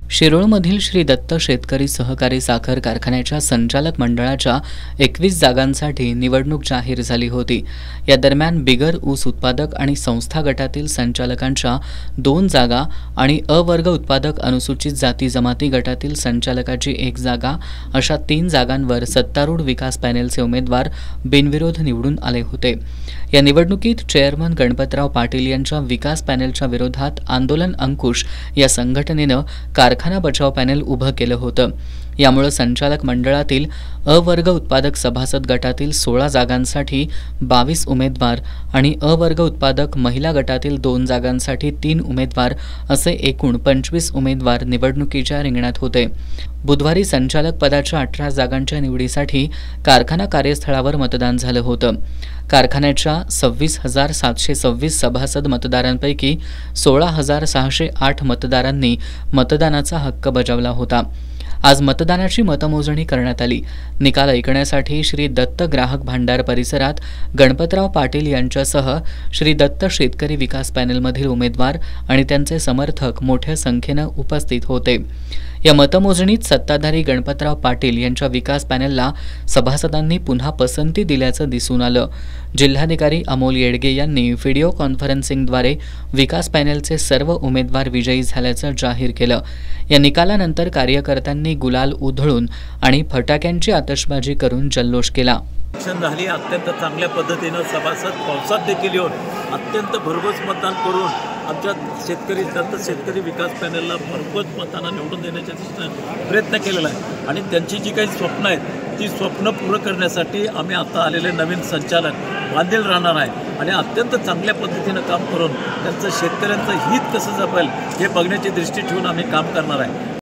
शिरोळमधील श्री दत्त शेतकरी सहकारी साखर कारखान्याच्या संचालक मंडळाच्या 21 जागांसाठी निवडणूक जाहीर झाली होती। या दरम्यान बिगर ऊस उत्पादक आणि संस्था गटातील संचालकांच्या 2 जागा आणि अ वर्ग उत्पादक अनुसूचित जाती जमाती गटातील संचालकाची 1 जागा अशा 3 जागांवर सत्तारूढ विकास पॅनेलचे उमेदवार बिनविरोध निवडून आले होते। या निवडणुकीत चेअरमन गणपतराव पाटील यांच्या विकास पॅनेलच्या विरोधात आंदोलन अंकुश या संघटनेनं कारखाना बचाव पॅनेल उभं केलं होतं। यामुळे संचालक मंडळातील अ वर्ग उत्पादक सभासद गटातील 16 जागांसाठी 22 उमेदवार आणि अ वर्ग उत्पादक महिला गटातील 2 जागांसाठी 3 उमेदवार असे एकूण 25 उमेदवार निवडणुकीच्या रिंगणात होते। बुधवारी संचालक पदाच्या 18 जागांच्या निवडीसाठी कारखाना कार्यस्थळावर मतदान झालं होतं। कारखान्याच्या 26,726 सभासद मतदारांपैकी 16,608 मतदारांनी मतदानाचा हक्क बजावला होता। आज मतदानाची मतमोजणी करण्यात आली। निकाल ऐकण्यासाठी श्री दत्त ग्राहक भांडार परिसरात गणपतराव पाटील यांच्यासह श्री दत्त शेतकरी विकास पॅनेलमधील उमेदवार आणि त्यांचे समर्थक मोठ्या संख्येनं उपस्थित होते। या मतमोजणीत सत्ताधारी गणपतराव पाटील यांच्या विकास पॅनेलला सभासदांनी पुन्हा पसंती दिल्याचं दिसून आलं। जिल्हाधिकारी अमोल येडगे यांनी व्हिडिओ कॉन्फरन्सिंगद्वारे विकास पॅनेलचे सर्व उमेदवार विजयी झाल्याचं जाहीर केलं। या निकालानंतर कार्यकर्त्यांनी गुलाल उधळून आणि फटाक्यांची आतषबाजी करून जल्लोष केला। झाली अत्यंत चांगल्या पद्धतीनं सभासद पावसात देखील येऊन अत्यंत भरघोस मतदान करून आमच्या दत्त शेतकरी विकास पॅनेलला भरघोस मतांना निवडून देण्याचा प्रयत्न केलेला आहे आणि त्यांची जी काही स्वप्न आहेत ती स्वप्न पूर्ण करण्यासाठी आम्ही आता आलेले नवीन संचालक बांधील राहणार आहे आणि अत्यंत चांगल्या पद्धतीनं काम करून त्यांचं शेतकऱ्यांचं हित कसं जपेल हे बघण्याची दृष्टी ठेवून आम्ही काम करणार आहे।